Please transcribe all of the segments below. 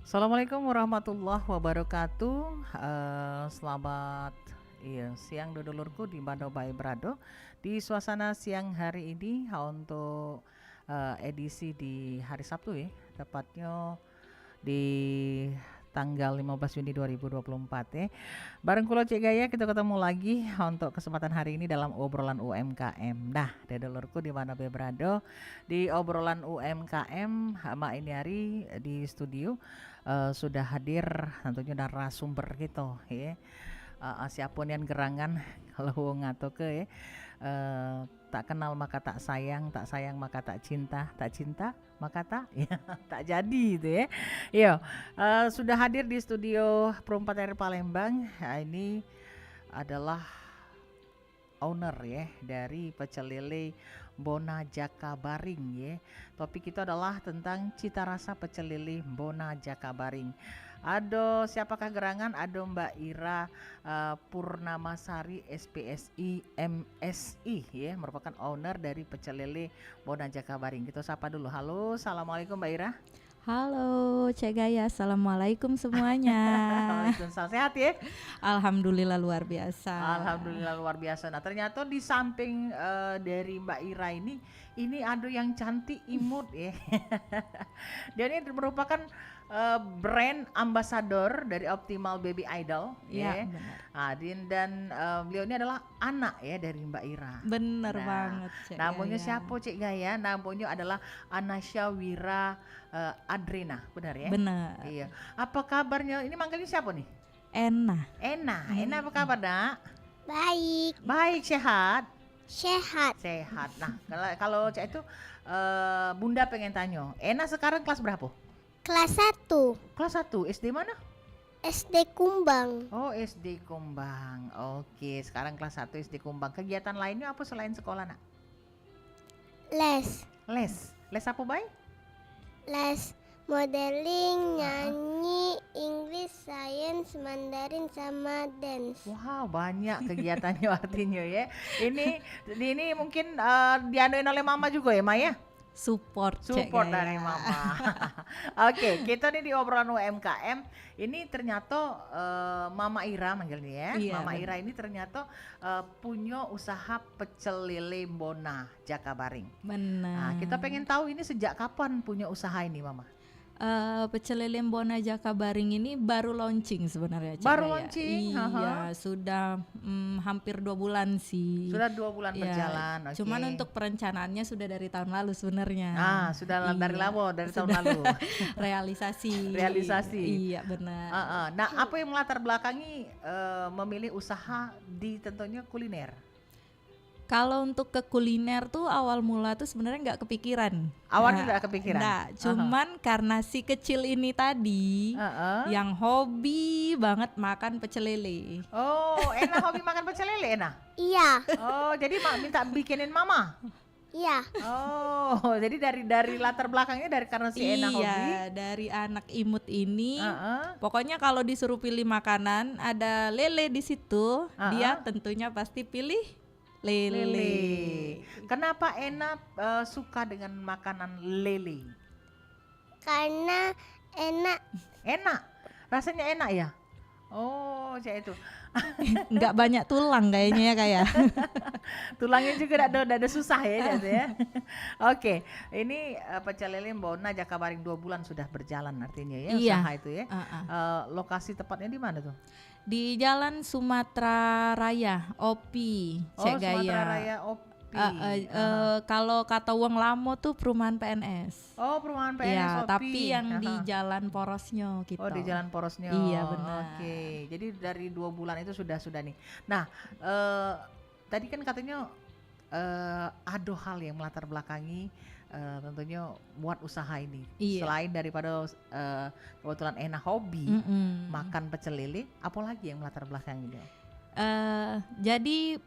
Assalamualaikum warahmatullahi wabarakatuh. Selamat siang dulurku di Bando Bae Brado. Di suasana siang hari ini untuk edisi di hari Sabtu ya, tepatnya di tanggal 15 Juni 2024 ya. Bareng kulo Cek Gaya kita ketemu lagi untuk kesempatan hari ini dalam obrolan UMKM. Nah, dulurku di mana Bebrado di obrolan UMKM ini hari di studio sudah hadir tentunya narasumber gitu ya. Siapapun yang gerangan kalau ngato ke ya. Tak kenal maka tak sayang maka tak cinta maka tak ya tak jadi itu ya. Yo, sudah hadir di studio Perumpat Air Palembang. Ini adalah owner ya dari pecel lele Bona Jakabaring ya. Topik itu adalah tentang cita rasa pecel lele Bona Jakabaring. Ado siapakah gerangan? Ado Mbak Ira Purnamasari SPSI MSI ya, merupakan owner dari pecel lele Bona Jakabaring. Kita sapa dulu. Halo, assalamualaikum Mbak Ira. Halo Cek Gaya, assalamualaikum semuanya. Waalaikumsalam, sehat ya? Alhamdulillah luar biasa. Alhamdulillah luar biasa. Nah ternyata di samping dari Mbak Ira ini ada yang cantik imut ya. Dia ini merupakan brand ambassador dari Optimal Baby Idol ya. Dan beliau ini adalah anak ya dari Mbak Ira. Bener banget Cek namanya Gaya. siapa Cek Gaya? Namanya adalah Anasya Wira Adrena, benar ya? Bener. Iya. Apa kabarnya? Ini manggilnya siapa nih? Ena. Ena apa kabar, Nak? Baik, Baik, sehat. sehat. Sehat. Nah, kalau Cak itu Bunda pengen tanya, Ena sekarang kelas berapa? Kelas 1, Kelas 1, SD mana? SD Kumbang. Oh, SD Kumbang. Oke, sekarang kelas 1 SD Kumbang. Kegiatan lainnya apa selain sekolah, Nak? Les, Les apa, Bay? les modeling, nyanyi, English, Science, Mandarin, sama dance. Wow, banyak kegiatannya artinya ya. Ini mungkin dianuin oleh Mama juga ya, Maya? Support Cek Support Gaya. dari Mama. Oke, kita nih di obrolan UMKM ini ternyata Mama Ira manggilnya ya. Iya, Mama benar. Ira ini ternyata punya usaha pecel lele Bona Jakabaring. Bener. Nah, kita pengen tahu ini sejak kapan punya usaha ini, Mama? Pecel lele Bona Jakabaring ini baru launching sebenarnya Cek Baru Gaya. launching, Iya, sudah hampir 2 bulan sih. Sudah 2 bulan Ya, berjalan. Oke. Cuman untuk perencanaannya sudah dari tahun lalu sebenarnya. Sudah dari Iya, lama, dari tahun sudah lalu. realisasi. Iya benar. Nah, apa yang melatar belakangi memilih usaha di tentunya kuliner? Kalau untuk ke kuliner tuh awal mula tuh sebenarnya nggak kepikiran. Awalnya nggak kepikiran? Nggak, cuman karena si kecil ini tadi yang hobi banget makan pecel lele. Oh, Ena hobi makan pecel lele, Ena? Iya, Oh, jadi minta bikinin Mama? iya. Oh, jadi dari latar belakangnya dari karena si Ena hobi? Iya, dari anak imut ini. Heeh. Pokoknya kalau disuruh pilih makanan ada lele di situ, dia tentunya pasti pilih lele. Kenapa Ena suka dengan makanan lele? Karena enak. Enak, rasanya enak ya? Oh, saya itu. Nggak banyak tulang kayaknya ya kayak. Tulangnya juga ada susah ya, gitu ya. Oke, ini pecel lele Bona Jakabaring 2 bulan sudah berjalan artinya ya, Iya. usaha itu ya. Lokasi tepatnya di mana tuh? Di Jalan Sumatera Raya, OPI, Cek Gaya. Sumatera Raya OPI. Kalau kata uang lamo tuh perumahan PNS. Oh, perumahan PNS Ya, OPI. tapi yang di jalan porosnya gitu. Oh, di jalan porosnya. Iya, benar. Oke, jadi dari 2 bulan itu sudah nih. Nah, tadi kan katanya ada hal yang melatar belakangi tentunya buat usaha ini. Iya. Selain daripada kebetulan Ena hobi makan pecel lele, apalagi yang melatar belakangi dia? Jadi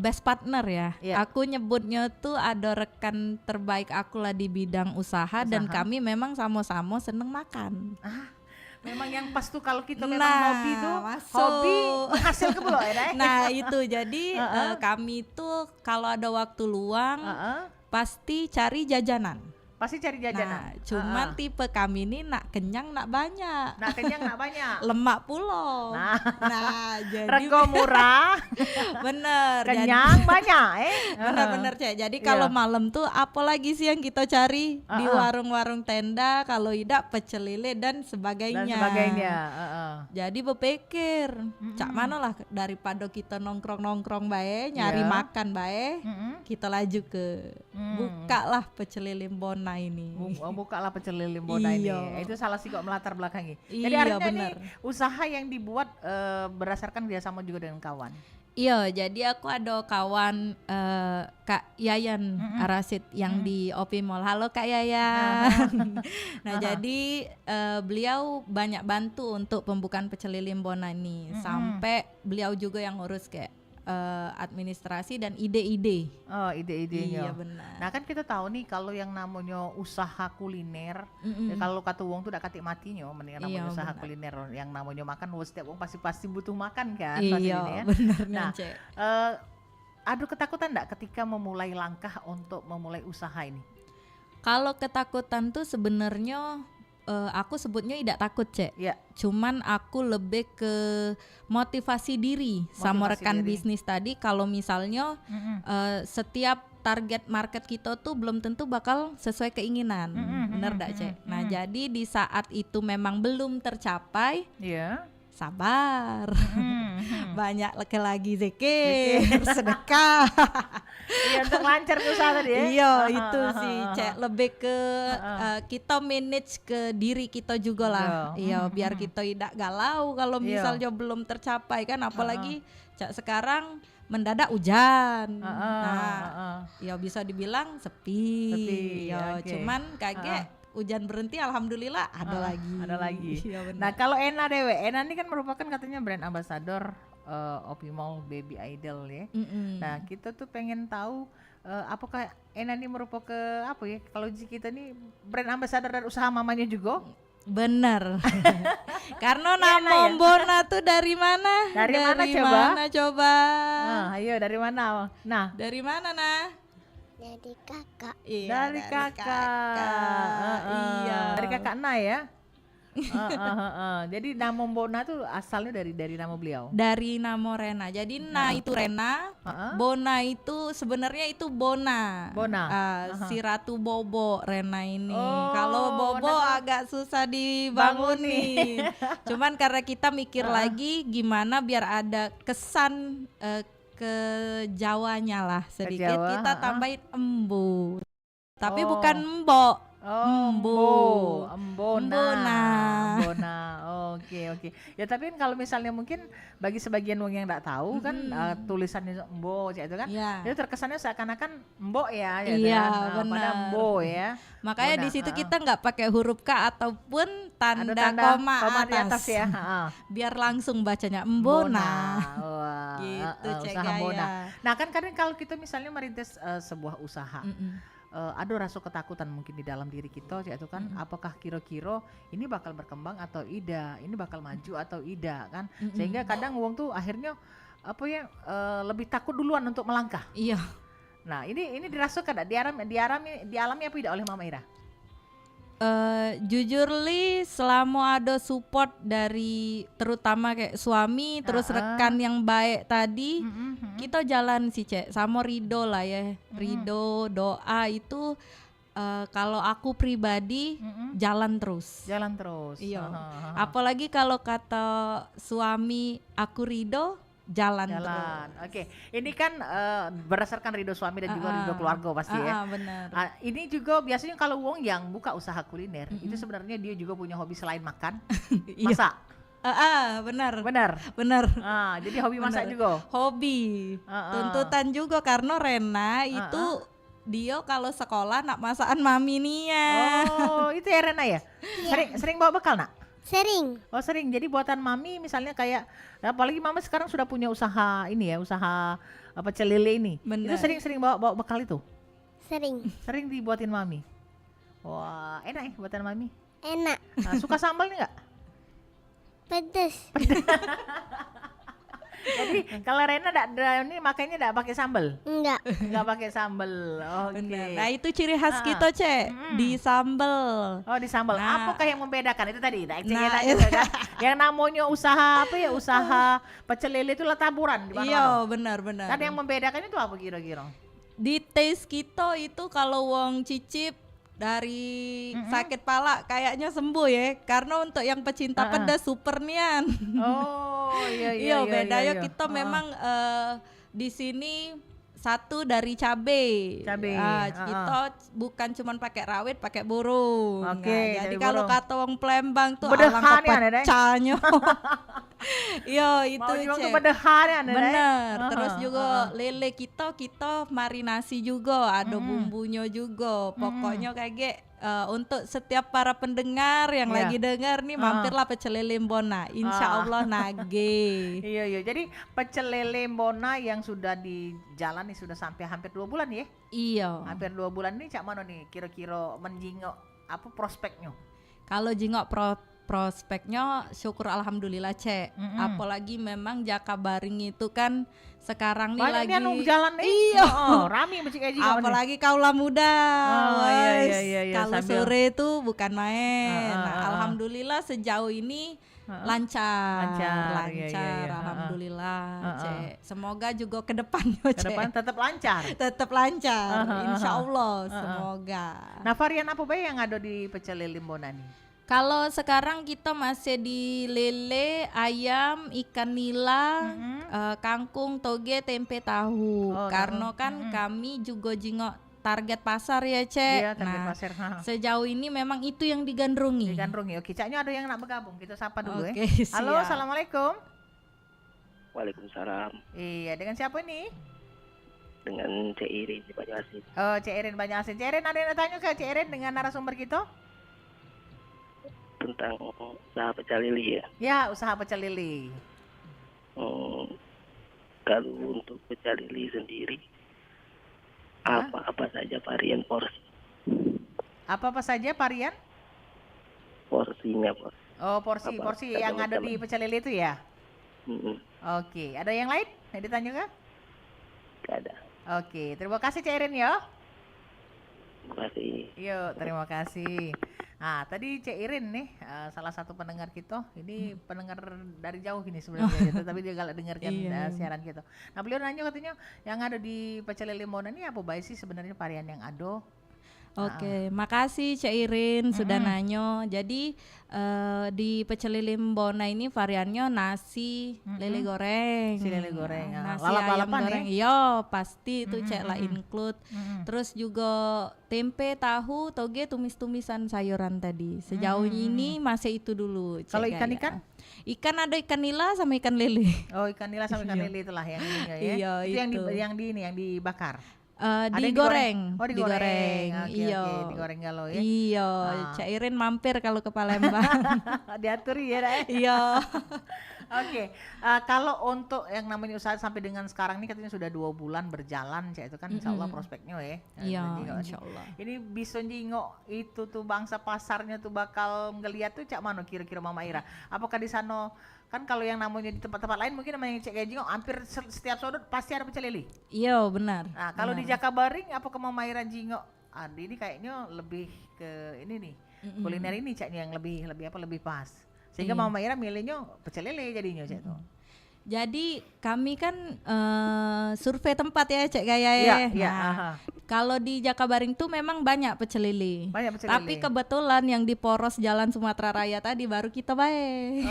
best partner ya. Iya. Aku nyebutnya tuh ada rekan terbaik aku lah di bidang usaha dan kami memang sama-sama seneng makan. Memang yang pas tuh kalau kita memang Nah, hobi tuh, masuk. hobi hasil kebelo ya. Nah itu jadi kami tuh kalau ada waktu luang pasti cari jajanan. Pasti cari jajanan. Nah, cuman tipe kami ini nak kenyang nak banyak. Nak kenyang nak banyak. Lemak pulau. Nah, jadi rego murah, bener. kenyang banyak, Bener-bener Cek. Jadi kalau malam tuh apalagi sih yang kita cari di warung-warung tenda, kalau tidak pecel lele dan sebagainya. Jadi berpikir, cak mana lah daripada kita nongkrong-nongkrong bae, nyari makan bae, kita laju ke bukalah pecel lele Bona ini. Bukalah pecel lele Bona ini. Itu salah sih kok melatar belakangi. Jadi artinya ini usaha yang dibuat berdasarkan kerjasama juga dengan kawan. Iya, jadi aku ada kawan Kak Yayan Arasid yang di OP Mall. Halo Kak Yayan. Nah, jadi beliau banyak bantu untuk pembukaan pecel lele Bona ini. Sampai beliau juga yang ngurus kayak administrasi dan ide-ide. Oh, ide-idenya. Iya benar. Nah kan kita tahu nih kalau yang namanya usaha kuliner, ya kalau kata wong tuh udah katik matinya, mendingan namanya usaha kuliner yang namanya makan, setiap wong pasti butuh makan kan. Iya benar. Nah, ada ketakutan enggak ketika memulai langkah untuk memulai usaha ini? Kalau ketakutan tuh sebenarnya aku sebutnya tidak takut Cek. Ya. Cuman aku lebih ke motivasi diri sama rekan bisnis tadi. Kalau misalnya setiap target market kita tuh belum tentu bakal sesuai keinginan, bener gak Cek? Nah jadi di saat itu memang belum tercapai, sabar, banyak lagi zikir, sedekah. Iya untuk lancar usaha tadi ya. Iya itu sih Cek, lebih ke kita manage ke diri kita juga lah. Iya biar kita tidak galau kalau misalnya belum tercapai kan, apalagi Cek sekarang mendadak hujan. Ya bisa dibilang sepi. Ya cuman kaget hujan berhenti, alhamdulillah ada lagi. Ya, nah kalau Ena dewe, Ena ini kan merupakan katanya brand ambassador OP Mall Baby Idol ya. Nah kita tuh pengen tahu apakah Ena ini merupakan apa ya, kalau kita nih brand ambassador dan usaha mamanya juga? Bener. Karena nama Bona tuh dari mana? Dari mana coba? Ayo dari mana? Nah, dari mana Dari kakak. Iya, dari kakak. Iya. Dari kakak Na ya. Jadi nama Bona tuh asalnya dari nama beliau. Dari nama Rena. Jadi Na itu Rena, Bona itu sebenarnya itu Bona. Si Ratu Bobo Rena ini. Kalau Bobo agak susah dibangunin. Cuman karena kita mikir lagi gimana biar ada kesan ke Jawanya lah sedikit, kita tambahin embu. Tapi bukan mbok. Mbona. Oke. Ya tapi kan kalau misalnya mungkin bagi sebagian wong yang enggak tahu kan tulisannya Mbo itu kan, itu terkesannya seakan-akan Mbok ya. Iya, benar. Pada Mbo ya. Makanya di situ kita nggak pakai huruf K ataupun tanda koma di atas ya. Biar langsung bacanya Mbona. Gitu usaha Mbona. Nah kan kadang kalau kita misalnya merintis sebuah usaha, ada rasa ketakutan mungkin di dalam diri kita yaitu kan, apakah kira-kira ini bakal berkembang atau tidak, ini bakal maju atau tidak kan, sehingga kadang wong tuh akhirnya apa ya, lebih takut duluan untuk melangkah. Iya. Nah ini dirasakan dialami apa tidak oleh Mama Ira? Jujur li selama ada support dari terutama kayak suami terus rekan yang baik tadi, kita jalan sih Cek sama Rido lah ya. Rido doa itu kalau aku pribadi jalan terus. Iya. Apalagi kalau kata suami aku Rido jalan. Oke. Ini kan berdasarkan ridho suami dan juga ridho keluarga pasti ya. Benar. Ini juga biasanya kalau wong yang buka usaha kuliner itu sebenarnya dia juga punya hobi selain makan, masak. Benar. Jadi hobi masak juga. Hobi. Tuntutan juga karena Rena itu dia kalau sekolah nak masakan mami nia. Oh, itu ya Rena ya? Sering bawa bekal nak? Sering. Oh sering, jadi buatan mami misalnya kayak, apalagi mama sekarang sudah punya usaha ini ya, usaha pecel lele ini. Bener. Itu sering bawa bekal itu? Sering dibuatin mami? Wah enak ya buatan mami? Enak. Suka sambal nih gak? Pedes. Jadi kalau Rena ini makanya enggak pakai sambal? Enggak. Enggak pakai sambal. Oke. Nah, itu ciri khas kita, Cek. Di sambal. Oh, di sambal. Nah, apakah yang membedakan itu tadi? Nah, itu kan? Yang namanya usaha apa ya? Usaha pecel lele itu taburan di mana-mana. Iya, benar. Kan yang membedakan itu apa kira-kira? Di taste kita itu kalau wong cicip dari sakit pala kayaknya sembuh ya, karena untuk yang pecinta pedas super nian. Oh iya beda ya kita memang di sini satu dari cabe. Kita bukan cuma pakai rawit, pakai burung. Oke, jadi kalau kata wong Palembang tuh alangkah pecahnya. Yo itu Cek. Bener. Terus juga lele kita marinasi juga, ada bumbunya juga. Pokoknya kayak untuk setiap para pendengar yang lagi dengar nih, mampirlah pecel lele Mbona. Insya Allah nage. Iya. Jadi pecel lele Mbona yang sudah di jalan nih sudah sampai hampir 2 bulan ya? Iya. Hampir 2 bulan nih cak mana nih kira-kira menjingok apa prospeknya? Kalau jingok prospeknya syukur alhamdulillah, Cek. Apalagi memang Jakabaring itu kan sekarang nih banyak lagi jalan nih. Iya. Rame masih kayak apalagi kaula muda. Iya, kalau sore itu bukan main. Alhamdulillah sejauh ini lancar. Iya. Alhamdulillah, Cek. Semoga juga ke depannya, Cek. Ke depan tetap lancar. Insya Allah semoga. Nah, varian apa bae yang ada di pecel lele Mbona nih? Kalau sekarang kita masih di lele, ayam, ikan nila, kangkung, toge, tempe, tahu. Karena kan kami juga jingok target pasar ya, Cek. Iya, target pasar. Sejauh ini memang itu yang digandrungi. Oke, Caknya ada yang nak bergabung. Kita sapa dulu ya. Halo, assalamualaikum. Waalaikumsalam. Iya, dengan siapa nih? Dengan Cik Irin di Banjarmasin. Oh, Cik Irin Banjarmasin. Cik Irin, ada yang tanya ke Cik Irin dengan narasumber kita? Tentang usaha pecel lele ya? Ya, usaha pecel lele. Kalau untuk pecel lele sendiri, apa saja varian porsi? Apa saja varian? Porsinya, Bos. Oh, porsi yang ada di pecel lele itu ya? Oke, ada yang lain yang ditanyakan? Gak ada. Oke, terima kasih Cik Irin ya. Terima kasih. Yuk, terima kasih. Nah, tadi Cik Irin nih, salah satu pendengar kita. Ini pendengar dari jauh ini sebenarnya, tapi dia galak dengarkan siaran kita. Nah, beliau nanya katanya yang ada di pecel lele Mbona ini apa baik sih sebenarnya varian yang ada? Oke, makasih Cik Irin sudah nanyo. Jadi di pecel lele Mbona ini variannya nasi lele goreng. Si lele goreng. Nasi Lalap-lalapan ayam goreng. ya? Yo, pasti itu Cek lah include. Terus juga tempe, tahu, toge, tumis-tumisan sayuran tadi. Sejauh ini masih itu dulu. Kalau ikan-ikan? Ikan ada ikan nila sama ikan lele. Oh, ikan nila sama ikan lele itulah yang ini ya. Iya, itu yang dibakar. Digoreng. Oh, digoreng. Iya. Digoreng galau ya. Iya, Cak Irin mampir kalau ke Palembang. Diatur ya, Iya. Oke, kalau untuk yang namanya usaha sampai dengan sekarang ini katanya sudah 2 bulan berjalan, Cak, itu kan insya Allah prospeknya ya. Iya, insya Allah. Ini bisa jingok itu tuh bangsa pasarnya tuh bakal ngeliat tuh Cak mana kira-kira Mama Ira. Apakah di sana kan kalau yang namanya di tempat-tempat lain mungkin namanya Cek kayak jingok hampir setiap sudut pasti ada pecel lele. Iya, benar. Nah, kalau di Jakabaring apakah Mama Ira jingok? Ini kayaknya lebih ke ini nih. Kuliner ini Caknya yang lebih pas. Sehingga Mama Ira milihnya pecel lele jadinya Cak tuh. Jadi kami kan survei tempat ya Cek Gaya ya. Iya, kalau di Jakabaring tuh memang banyak pecel lele. Tapi lele. Kebetulan yang di poros Jalan Sumatera Raya tadi baru kita bae.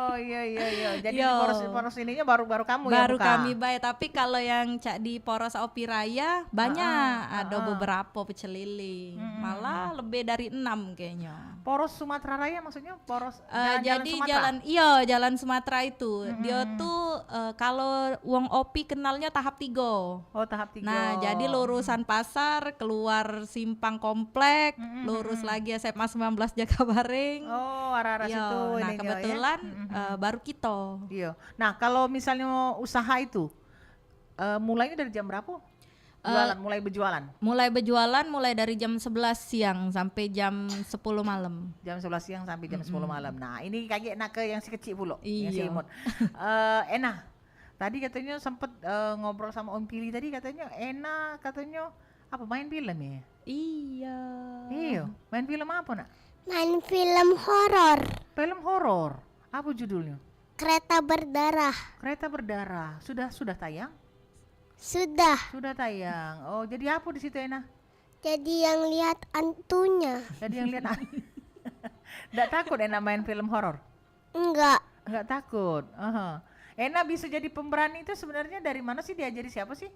Oh iya. Jadi di poros ininya baru kamu ya. Baru kami bae. Tapi kalau yang Cak di poros Opi Raya banyak ada beberapa pecel lele. Malah lebih dari 6 kayaknya. Poros Sumatera Raya maksudnya poros jadi jalan Sumatera itu. Dia tuh kalau wong Opi kenalnya tahap 3. Oh, tahap 3. Nah, jadi lurusan pasar, keluar simpang komplek, lurus lagi SMA 19 Jakabaring. Oh, arah-arah situ. Nah, kebetulan baru kita. Iya. Nah, kalau misalnya usaha itu mulainya dari jam berapa? Mulai berjualan? Mulai dari jam 11 siang sampai jam 10 malam. Jam 11 siang sampai jam 10 malam. Nah, ini kaget nak ke yang si kecil pula, yang si Iya. imut. Ena, tadi katanya sempat ngobrol sama Om Pili tadi, katanya Ena katanya apa main film ya? Iya. Iya, main film apa nak? Main film horor. Film horor. Apa judulnya? Kereta berdarah. Kereta berdarah. Sudah tayang? Sudah. Sudah tayang. Oh, jadi apa di situ Ena? Jadi yang lihat antunya. Jadi yang lihat. Nggak takut Ena main film horor? Enggak. Nggak takut. Ena bisa jadi pemberani itu sebenarnya dari mana sih, diajari siapa sih?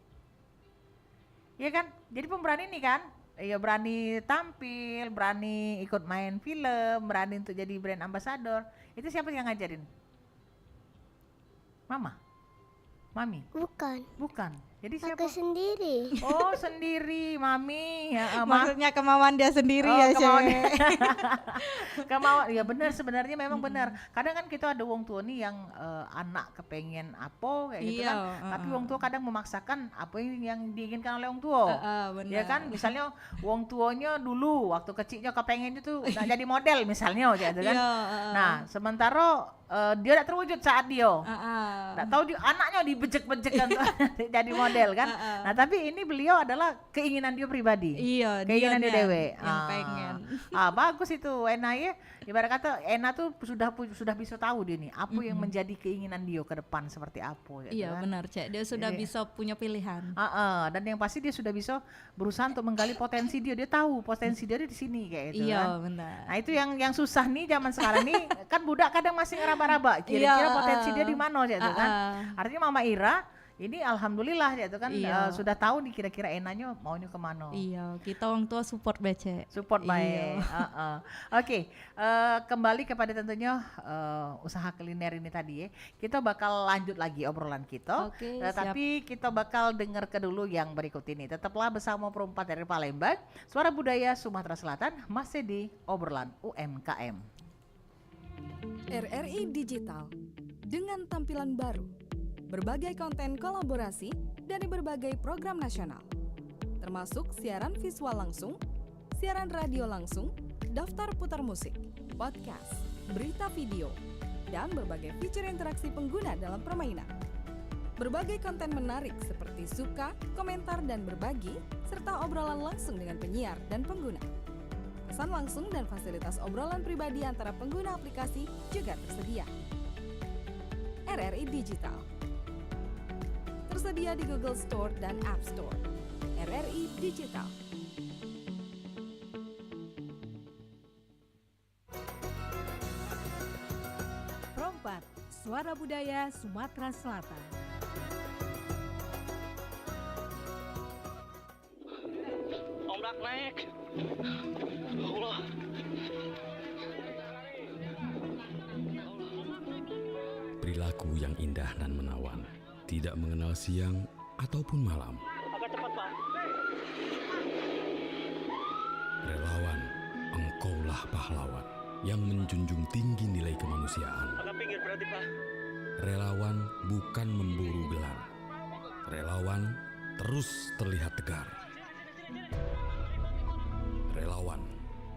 Iya kan? Jadi pemberani nih kan? Iya, berani tampil, berani ikut main film, berani untuk jadi brand ambassador. Itu siapa yang ngajarin? Mama? Mami? Bukan. Jadi siapa? Aku sendiri. Oh, sendiri, Mami. Ya, Maksudnya kemauan dia sendiri ya, kemauan. Cek. Kemauan, ya benar, sebenarnya memang benar. Kadang kan kita ada wong tua nih yang anak kepengen apa kayak gitu Iya, kan. Tapi wong tua kadang memaksakan apa yang diinginkan oleh wong tua. Benar. Ya kan, misalnya wong tuanya dulu waktu kecilnya kepengen itu nak jadi model misalnya gitu kan. Iya, Nah, sementara dia tidak terwujud saat dia. Tidak tahu anaknya dibejek-bejek kan jadi model kan. Nah, tapi ini beliau adalah keinginan dia pribadi. Iya, keinginan dia dewe. Yang pengen. Bagus itu Ena ya. Ibarat kata Ena tuh sudah bisa tahu dia nih apa yang menjadi keinginan dia ke depan seperti apa gitu Iya, kan. benar, Cek. Dia sudah bisa punya pilihan. Dan yang pasti dia sudah bisa berusaha untuk menggali potensi dia. Dia tahu potensi dia di sini kayak gitu Iya, kan. benar. Nah, itu yang susah nih zaman sekarang nih. Kan budak kadang masih ngeraba-raba kira-kira potensi dia di mana gitu kan. Artinya Mama Ira ini alhamdulillah ya kan sudah tahu nih kira-kira Enanya maunya kemana. Iya, kita orang tua support Bece. Support baik. Oke, kembali kepada tentunya usaha kuliner ini tadi ya. Kita bakal lanjut lagi obrolan kita. Oke, Tapi kita bakal dengar ke dulu yang berikut ini. Tetaplah bersama Perempat dari Palembang, Suara Budaya Sumatera Selatan, masih di obrolan UMKM. RRI Digital dengan tampilan baru, berbagai konten kolaborasi dari berbagai program nasional, termasuk siaran visual langsung, siaran radio langsung, daftar putar musik, podcast, berita video, dan berbagai fitur interaksi pengguna dalam permainan. Berbagai konten menarik seperti suka, komentar, dan berbagi, serta obrolan langsung dengan penyiar dan pengguna. Pesan langsung dan fasilitas obrolan pribadi antara pengguna aplikasi juga tersedia. RRI Digital tersedia di Google Store dan App Store. RRI Digital. Perempat, Suara Budaya Sumatera Selatan. Ombak naik. Allah. Perilaku yang indah dan menawan, tidak mengenal siang ataupun malam. Agak cepat, Pak. Relawan, engkaulah pahlawan yang menjunjung tinggi nilai kemanusiaan. Agak pinggir berarti, Pak. Relawan bukan memburu gelar. Relawan terus terlihat tegar. Relawan,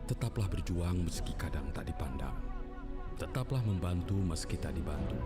tetaplah berjuang meski kadang tak dipandang. Tetaplah membantu meski tak dibantu.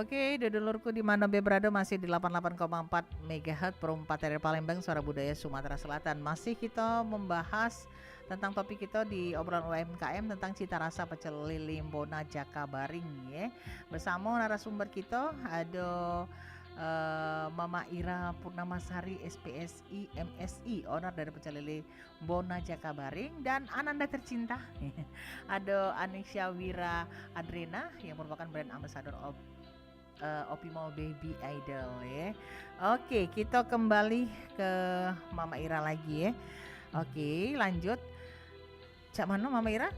Oke, dulurku di mana berada masih di 88,4 MHz Perempat dari Palembang, Suara Budaya Sumatera Selatan. Masih kita membahas tentang topik kita di obrolan UMKM tentang cita rasa pecel lele Bona Jakabaring ya. Bersama narasumber kita ada Mama Ira Purnamasari SPSI MSI, owner dari pecel lele Bona Jakabaring, dan Ananda tercinta ada Anisha Wira Adrena yang merupakan brand ambassador of Opimol Baby Idol ya. Oke, kita kembali ke Mama Ira lagi ya. Oke, lanjut. Cak mana Mama Ira?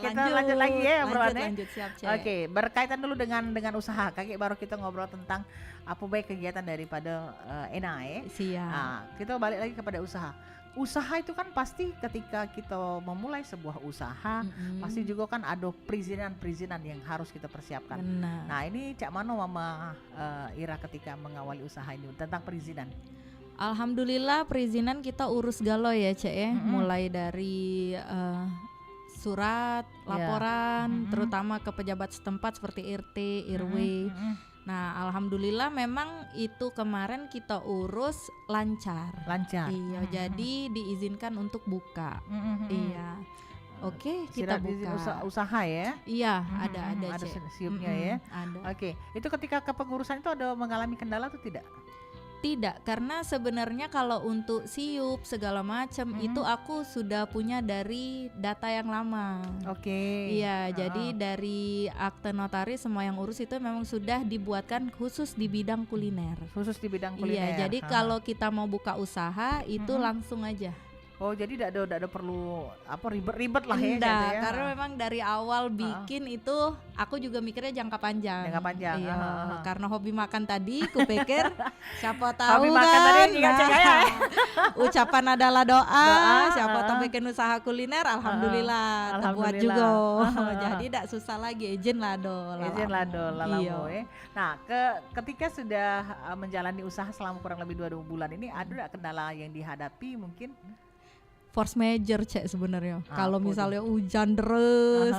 Kita lanjut lagi ya obrolannya. Lanjut, siap, Cek. Oke, berkaitan dulu dengan usaha. Kakek baru kita ngobrol tentang apa baik kegiatan daripada Ena ya. Siap. Nah, kita balik lagi kepada usaha. Usaha itu kan pasti ketika kita memulai sebuah usaha, pasti juga kan ada perizinan yang harus kita persiapkan. Benar. Nah, ini Cak Mano Mama Ira ketika mengawali usaha ini tentang perizinan. Alhamdulillah perizinan kita urus galau ya Cek ya. Mulai dari surat, laporan, terutama ke pejabat setempat seperti RT, RW. Nah, alhamdulillah memang itu kemarin kita urus lancar. Iya, jadi diizinkan untuk buka. Iya. Oke, kita buka. Usaha ya. Iya, ada siupnya ya. Ada. Oke, itu ketika kepengurusan itu ada mengalami kendala atau tidak? Tidak, karena sebenarnya kalau untuk siup segala macam itu aku sudah punya dari data yang lama. Oke. Iya, jadi dari akte notaris semua yang urus itu memang sudah dibuatkan khusus di bidang kuliner. Khusus di bidang kuliner. Iya, jadi kalau kita mau buka usaha itu langsung aja. Oh, jadi tidak ada perlu apa ribet-ribet lah ya. Enggak, karena memang dari awal bikin itu aku juga mikirnya jangka panjang. Jangka panjang. Iya, karena hobi makan tadi, kupikir siapa tahu hobi kan. Makan tadi Ucapan adalah doa. Siapa tahu bikin usaha kuliner, alhamdulillah, terbuat juga. Jadi tidak susah lagi, izin lah do. Iya. Nah, ketika sudah menjalani usaha selama kurang lebih 2 bulan ini, ada enggak kendala yang dihadapi mungkin? Force major Cek sebenarnya. Kalau misalnya hujan terus,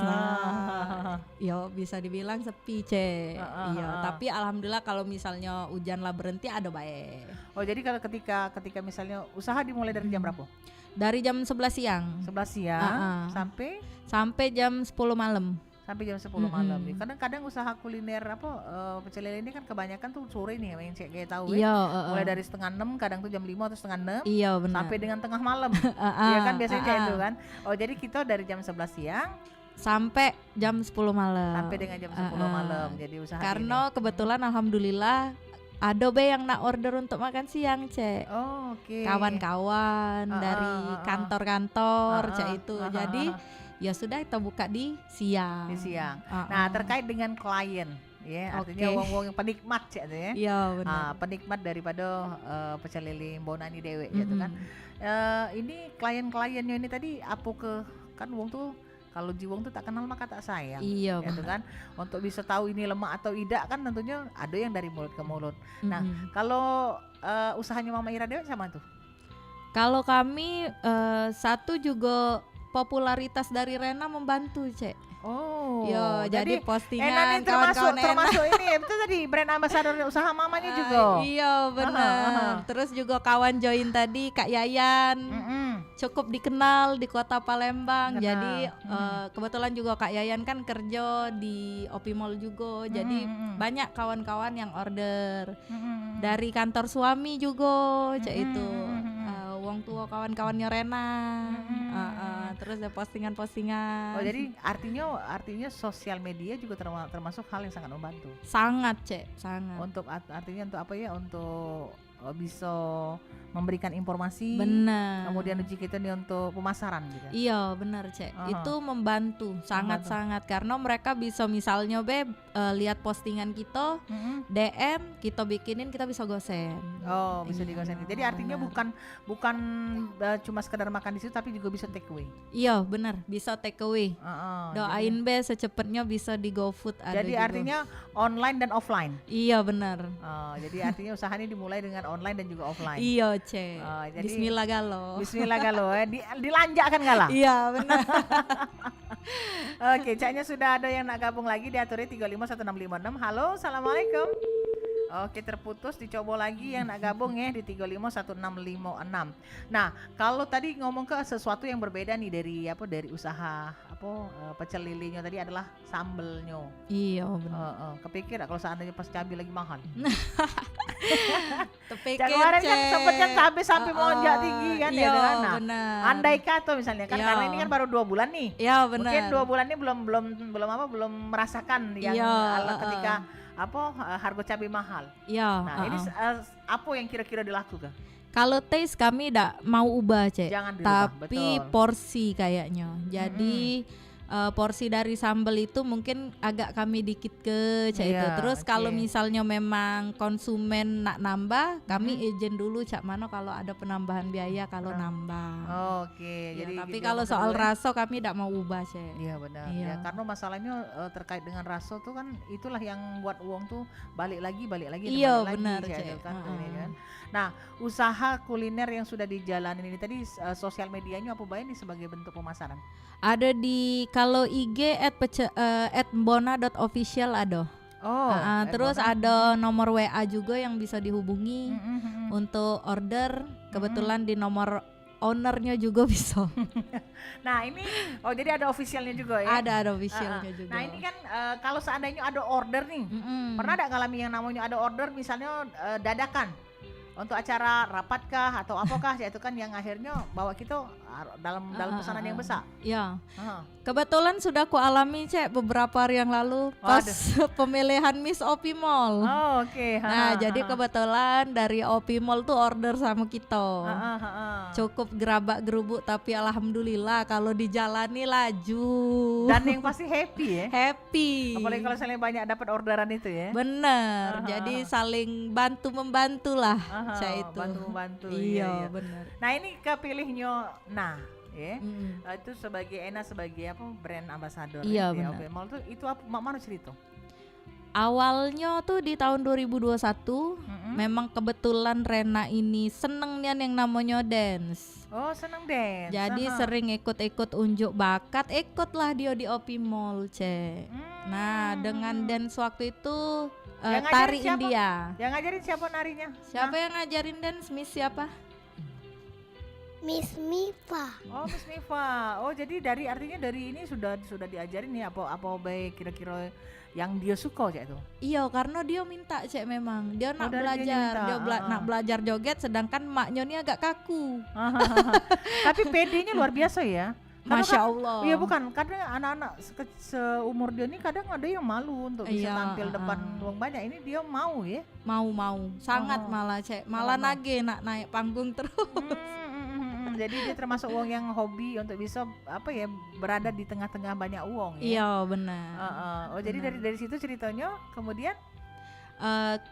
ya bisa dibilang sepi Cek. Iya, tapi alhamdulillah kalau misalnya hujan lah berhenti ada baik. Oh, jadi kalau ketika misalnya usaha dimulai dari jam berapa? Dari jam 11 siang. 11 siang sampai jam 10 malam. Sampai jam 10 malam. Kadang-kadang usaha kuliner pecel lele ini kan kebanyakan tuh sore nih yang Cek kayak tahu ya. Mulai dari 5:30, kadang tuh jam 5 atau 5:30. Iya, benar. Sampai dengan tengah malam. Iya kan biasanya kayak itu kan. Oh, jadi kita dari jam 11 siang sampai jam 10 malam. Sampai dengan jam 10 malam. Jadi usaha karena ini kebetulan alhamdulillah ada yang nak order untuk makan siang Cek. Oh, oke. Kawan-kawan dari kantor-kantor Cek itu. Jadi ya sudah kita buka di siang. Nah, terkait dengan klien ya, artinya wong-wong yang penikmat Cek ya. Iya, benar. Penikmat daripada pecel lele Bonani Dewe gitu kan. Ini klien-kliennya ini tadi kan wong tuh kalau jiwong tuh tak kenal maka tak sayang. Iya, gitu kan. Untuk bisa tahu ini lemah atau tidak kan tentunya ada yang dari mulut ke mulut. Nah, kalau usahanya Mama Ira Dewe sama tuh? Kalau kami satu juga popularitas dari Rena membantu Cek. Oh, yo, jadi postingan Ena ini termasuk ini itu tadi brand ambassador usaha mamanya juga. Iya, benar. Terus juga kawan join tadi Kak Yayan. Cukup dikenal di Kota Palembang. Jadi kebetulan juga Kak Yayan kan kerja di Opimol juga. Jadi banyak kawan-kawan yang order. Dari kantor suami juga Cek itu. Wong tua kawan-kawannya Rena. Terus ada postingan-postingan. Oh, jadi artinya sosial media juga termasuk hal yang sangat membantu. Sangat Cek, sangat. Untuk artinya untuk apa ya? Untuk bisa memberikan informasi. Benar. Kemudian uji kita nih untuk pemasaran gitu. Iya, benar Cek. Itu membantu sangat-sangat karena mereka bisa misalnya lihat postingan kita, DM, kita bikinin, kita bisa gosen. Oh, bisa digosen. Jadi artinya bukan cuma sekedar makan di situ tapi juga bisa take away. Iya, benar, bisa take away. Doain secepatnya bisa di GoFood ada. Jadi juga artinya online dan offline. Iya, benar. Jadi artinya usaha ini dimulai dengan online dan juga offline. Iya Cek. Jadi Bismillah galo. Bismillah galo dilanjakkan galah. Iya benar. Oke, Caknya sudah ada yang nak gabung lagi di Aturi 351656. Halo, assalamualaikum. Oke, terputus, dicoba lagi yang nak gabung ya di 351656. Nah, kalau tadi ngomong ke sesuatu yang berbeda nih dari usaha pecel lelenya tadi adalah sambelnya. Iya benar. Kepikir kalau seandainya pas cabai lagi mahal. Terpikir kemarin kan sempet kan cabai sampai melonjak tinggi kan iya, ya kan. Nah, benar. Andai kata misalnya kan karena ini kan baru 2 bulan nih. Iya benar. Mungkin 2 bulan ini belum merasakan yang ketika harga cabai mahal. Ya. Nah, ini apa yang kira-kira dilakukan? Kalau taste kami tidak mau ubah, Cek. Jangan dirubah, tapi betul. porsi kayaknya. Jadi porsi dari sambal itu mungkin agak kami dikit ke Cak itu. Terus kalau misalnya memang konsumen nak nambah, kami izin dulu Cak Mano kalau ada penambahan biaya kalau nambah. Ya, Jadi tapi kalau soal rasa kami tidak mau ubah, Cak. Iya benar. Ya, karena masalahnya terkait dengan rasa tuh kan itulah yang buat uang tuh balik lagi. Iya benar, Cak. Kan. Nah, usaha kuliner yang sudah dijalanin ini tadi sosial medianya apa baik nih sebagai bentuk pemasaran? Ada di kalau IG @bona.official ada. Terus ada nomor WA juga yang bisa dihubungi untuk order. Kebetulan di nomor ownernya juga bisa. Nah ini, jadi ada officialnya juga ya? Ada officialnya juga. Nah ini kan kalau seandainya ada order nih, pernah ada ngalami yang namanya ada order misalnya dadakan untuk acara rapat kah atau apakah ya itu kan yang akhirnya bawa kita dalam pesanan yang besar. Ya. Kebetulan sudah ku alami Cek beberapa hari yang lalu pas pemilihan Miss Opi Mall. Nah, jadi kebetulan dari Opi Mall tuh order sama kita. Cukup gerabak gerubuk tapi alhamdulillah kalau dijalani laju. Dan yang pasti happy ya. Happy. Apalagi kalau misalnya banyak dapat orderan itu ya. Bener. Jadi saling bantu membantu lah. Saya itu. Bantu membantu. Iya, benar. Nah, ini kepilihnya itu sebagai Ena sebagai apa brand ambassador. Iya, benar. Mall tuh itu apa mana cerita? Awalnya tuh di tahun 2021 memang kebetulan Rena ini seneng nian yang namanya dance. Oh, seneng dance. Jadi sering ikut-ikut unjuk bakat, ikutlah dia di Opi Mall, Cek. Nah, dengan dance waktu itu tari siapa? India. Yang ngajarin siapa narinya? Siapa yang ngajarin dance? Miss siapa? Miss Mifa. Oh, Miss Mifa. Oh, jadi artinya dari ini sudah diajarin nih apa baik kira-kira yang dia suka Cek itu. Iya, karena dia minta Cek memang. Dia nak belajar, nak belajar joget sedangkan maknya ini agak kaku. Tapi PD-nya luar biasa ya. Masya Allah. Iya bukan, kadang anak-anak seumur dia ini kadang ada yang malu untuk bisa tampil depan uang banyak. Ini dia mau ya? Mau, sangat malah Cek. Malah nage nak naik panggung terus. Jadi dia termasuk uang yang hobi untuk bisa berada di tengah-tengah banyak uang ya. Iya benar. Jadi dari situ ceritanya kemudian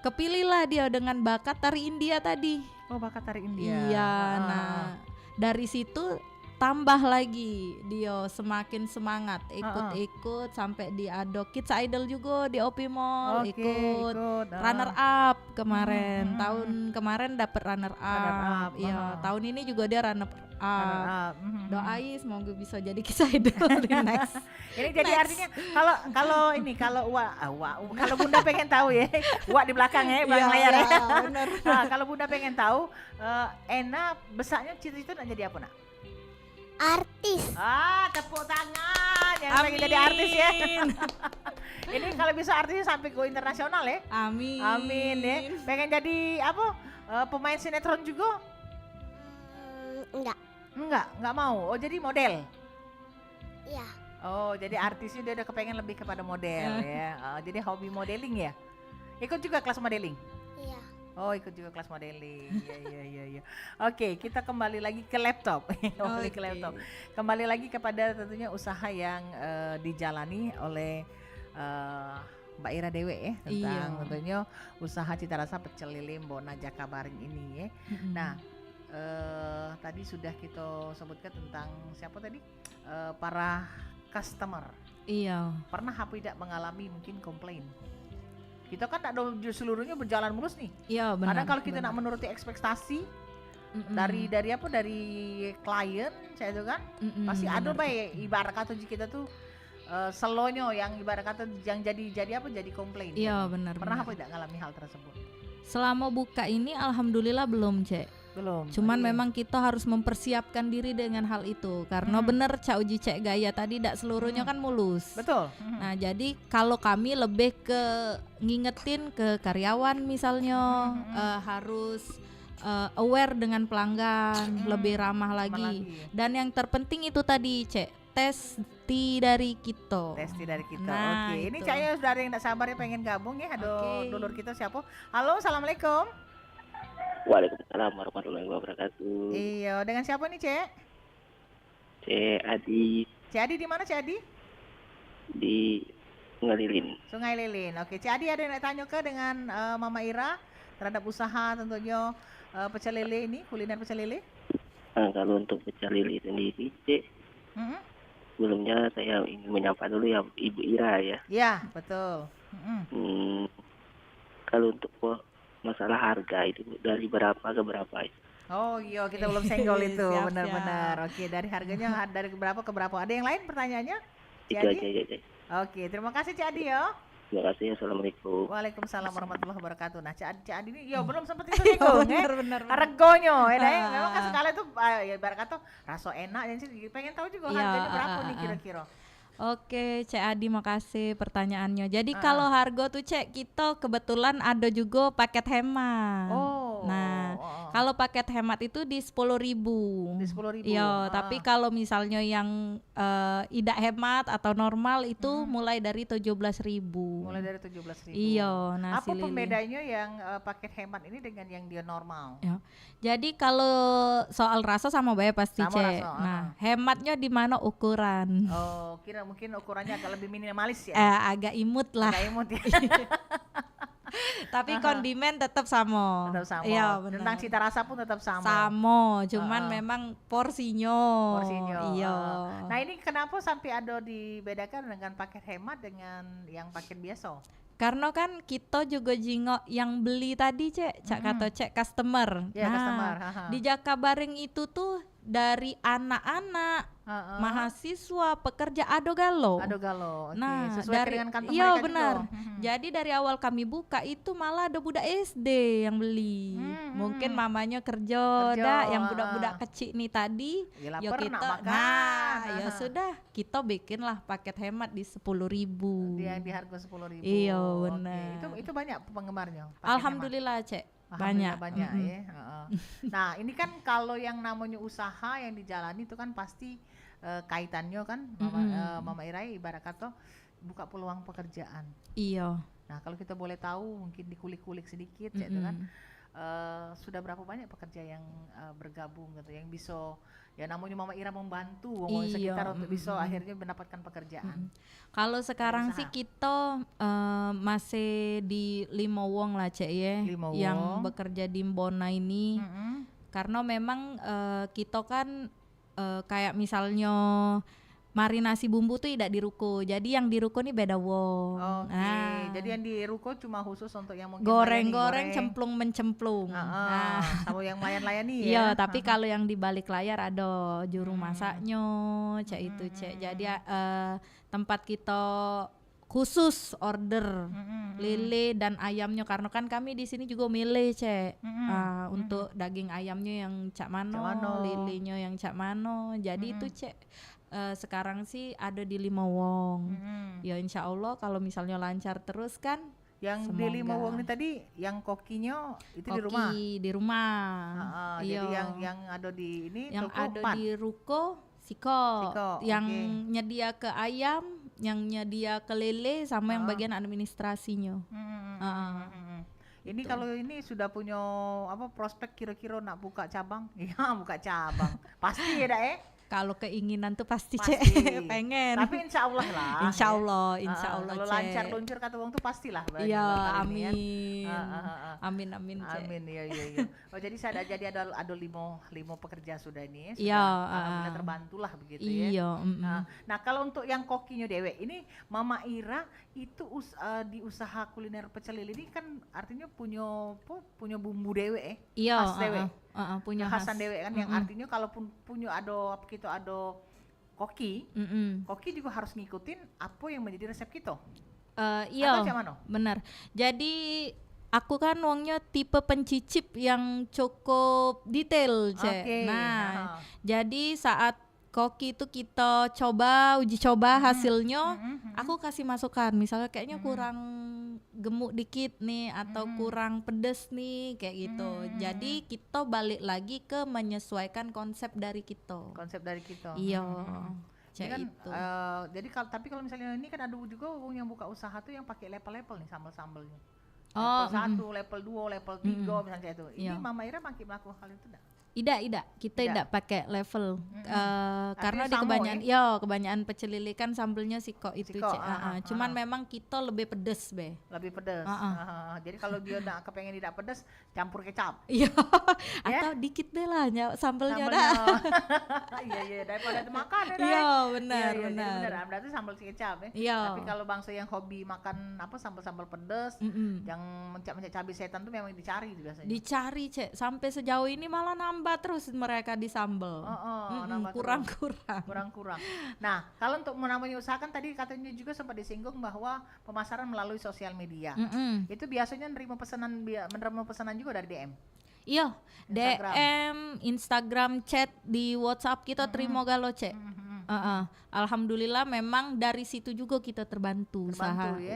kepilihlah dia dengan bakat tari India tadi. Oh, bakat tari India. Iya. Nah dari situ tambah lagi dia semakin semangat ikut sampai di ada Kids Idol juga di Opi Mall, ikut runner up kemarin. Tahun kemarin dapat runner up. Iya, tahun ini juga dia runner up. Doain semoga bisa jadi Kids Idol di next. Ini jadi artinya kalau Bunda pengen tahu ya, Wak di belakang ya, belakang layar ya. Nah, kalau Bunda pengen tahu, Ena besarnya cita-cita nak jadi apa nak? Artis. Tepuk tangan yang pengen jadi artis ya. Ini kalau bisa artisnya sampai go internasional ya. Amin ya. Pengen jadi apa? Pemain sinetron juga? Enggak mau. Oh, jadi model. Iya. Oh, jadi artisnya dia udah kepengen lebih kepada model ya. Jadi hobi modeling ya. Ikut juga kelas modeling? Iya. Oh, ikut juga kelas modeling. Iya. Oke, kita kembali lagi ke laptop. Kembali lagi kepada tentunya usaha yang dijalani oleh Mbak Ira Dewe ya, tentang tentunya usaha cita rasa pecel lele Bona Jakabaring ini ya. Nah, tadi sudah kita sebutkan tentang siapa tadi? Para customer. Iya. Pernah apa tidak mengalami mungkin komplain? Kita kan tak ada seluruhnya berjalan mulus nih. Iya benar. Kadang kalau kita nak menuruti ekspektasi dari klien, saya itu kan pasti ada baik ibarat kata kita tuh selonyo yang ibarat kata yang jadi komplain. Iya benar. Pernah apa tidak ngalami hal tersebut? Selama buka ini alhamdulillah belum Cek. Belum. Cuman memang kita harus mempersiapkan diri dengan hal itu karena bener Cak Uji Cek Gaya tadi tidak seluruhnya kan mulus. Betul. Nah jadi kalau kami lebih ke ngingetin ke karyawan misalnya harus aware dengan pelanggan, lebih ramah lagi. Dan yang terpenting itu tadi Cek, Testi dari Kito. Testi dari kita. Nah, Oke, ini itu. kayaknya sudah ada yang tidak sabar ya pengen gabung ya. Aduh, Oke. dulur kita siapa? Halo, assalamualaikum. Waalaikumsalam warahmatullahi wabarakatuh. Iya, dengan siapa nih, Cek? Cek Adi Cek Adi di mana, Cek Adi? di Ngelilin. Sungai Lilin. Oke, Cik Adi ada yang nak tanya ke dengan Mama Ira terhadap usaha tentunya pecel lele ini, kuliner pecel lele? Kalau untuk pecel lele sendiri, Cek, Mm-mm. sebelumnya saya ingin menyapa dulu ya Ibu Ira ya. Ya, betul. Mm-mm. Kalau untuk masalah harga itu dari berapa ke berapa? Oh iya, kita belum senggol itu, Siap, benar-benar. Oke, dari harganya dari berapa ke berapa? Ada yang lain pertanyaannya? Cik Itu Adi? aja ya, Cek. Oke, terima kasih Cik Adi ya. Terima kasih. Assalamualaikum. Waalaikumsalam warahmatullahi wabarakatuh. Nah, Cik Adi ini ya belum sempat itu singgung ya. Benar. Regonya ya, Ah, memang kan sekali itu ya ibarat kata rasa enak dan sih pengen tahu juga Iya, harganya berapa nih kira-kira. Oke, Cek Adi makasih pertanyaannya. Jadi kalau harga tuh Cek, kita kebetulan ada juga paket hemat. Oh. Nah, kalau paket hemat itu di 10.000. Di 10.000. Iya, tapi kalau misalnya yang tidak hemat atau normal itu mulai dari 17.000. Mulai dari 17.000. Iya, nasi Apa lili. pembedanya yang paket hemat ini dengan yang dia normal? Ya. Jadi kalau soal rasa sama bae pasti Sama Cek. rasa, Nah, hematnya di mana ukuran? Oh, kira mungkin ukurannya agak lebih minimalis ya. Agak imut lah. Agak imut ya. Tapi kondimen tetap sama. Tetap sama. Iya, benar. Tentang cita rasa pun tetap sama. Sama, cuman memang porsinya. Porsinya. Iya. Nah, ini kenapa sampai ada dibedakan dengan paket hemat dengan yang paket biasa? Karena kan kita juga jingok yang beli tadi Cek, kata Cek customer. Ya, customer. Di Jakabaring itu tuh dari anak-anak, mahasiswa, pekerja ado galo. Ado galo. Oke. Nah, Sesuai dengan kantong iya mereka benar. juga. Jadi dari awal kami buka itu malah ada budak SD yang beli. Mungkin mamanya kerja, yang budak-budak kecil nih tadi. Ya, Ya lapar, kita, nak makan. ya sudah kita bikinlah paket hemat di 10.000. Dia di harga 10.000. Iya, Oke. benar. Itu banyak penggemarnya. paket hemat? Alhamdulillah Cek, Alhamdulillah banyak. banyak ya. Heeh. Nah, ini kan kalau yang namanya usaha yang dijalani itu kan pasti kaitannya kan Mama Irai ibarat kata buka peluang pekerjaan. Iya. Nah, kalau kita boleh tahu mungkin dikulik-kulik sedikit ya itu kan sudah berapa banyak pekerja yang bergabung gitu yang bisa ya namanya Mama Ira membantu orang Iya, sekitar untuk bisa akhirnya mendapatkan pekerjaan. Kalau sekarang sih kita masih di 5 wong lah Cek ya, 5 yang wong. bekerja di Mbona ini. Karena memang kita kan kayak misalnya marinasi bumbu tuh tidak di ruko. Jadi yang di ruko nih beda wong. Oke. Nah, Jadi yang di ruko cuma khusus untuk yang mungkin goreng-goreng, melayani, cemplung mencemplung. Nah, sama yang melayani ya. iya, tapi kalau yang di balik layar ada juru masaknya, Cek itu Cek. Jadi tempat kita khusus order lele dan ayamnya karena kan kami di sini juga milih Cek. Untuk daging ayamnya yang cak mano, lelenya yang cak mano. Jadi itu Cek sekarang sih ada di 5 wong. Ya insya Allah kalau misalnya lancar terus kan. Yang semoga. di 5 wong ini tadi yang kokinya itu di rumah. Di rumah. Jadi yang ada di ini yang toko ada 4. di ruko Siko, yang oke. nyedia ke ayam, yang nyedia ke lele sama yang bagian administrasinya. Ini kalau ini sudah punya apa prospek kira-kira nak buka cabang? Iya, buka cabang. Pasti ya, Dak, Kalau keinginan tuh pasti Pasti. Cek pengen. Tapi insya Allah lah. Insya ya. Allah, insya Allah Kalau Cek. lancar luncur kata uang tuh pastilah. Iya, kali ini amin. ya. Amin amin Cek. Amin, iya. Oh jadi ada 5 pekerja sudah ini. Iya, Alhamdulillah terbantulah begitu ya. Iya. Nah kalau untuk yang kokinya Dewe ini Mama Ira itu di usaha kuliner pecel lele ini kan artinya punya bumbu Dewe Iya, khas Dewe. Punya Kekhasan khas. Dewe kan yang artinya kalaupun punya ada koki, koki juga harus ngikutin apa yang menjadi resep kita. Iya, Atau macam mana? benar. Jadi aku kan wongnya tipe pencicip yang cukup detail, Cek. Oke, Nah, jadi saat koki itu kita uji coba hasilnya, aku kasih masukan. Misalnya kayaknya kurang gemuk dikit nih atau kurang pedes nih kayak gitu. Jadi kita balik lagi ke menyesuaikan konsep dari kita. Konsep dari kita. Iya. Cek kan, itu. jadi tapi kalau misalnya ini kan ada juga yang buka usaha tuh yang pakai level-level nih sambal-sambalnya. Oh, Level 1, level 2, level 3 misalnya itu. Ini Mama Ira melakukan hal itu enggak? Tidak, kita tidak pakai level. Karena di kebanyakan pecel lele kan sambelnya siko itu, cuman memang kita lebih pedes, Be. Lebih pedes. Jadi kalau dia enggak kepengen tidak pedes, campur kecap. Iya. Atau dikit deh lah sambelnya dah. Iya, daripada makan ya. Iya, benar. Berarti sambal kecap ya. Iya. Tapi kalau bangsa yang hobi makan sambal-sambal pedes, yang mencap-mencap cabai setan tuh memang dicari biasanya. Dicari, Cek. Sampai sejauh ini malah nambah terus mereka di sambal. Kurang. Nah, kalau untuk namanya usaha kan tadi katanya juga sempat disinggung bahwa pemasaran melalui sosial media. Itu biasanya menerima pesanan juga dari DM. Iya, DM, Instagram, chat di WhatsApp kita terima galo, Cek. Alhamdulillah memang dari situ juga kita terbantu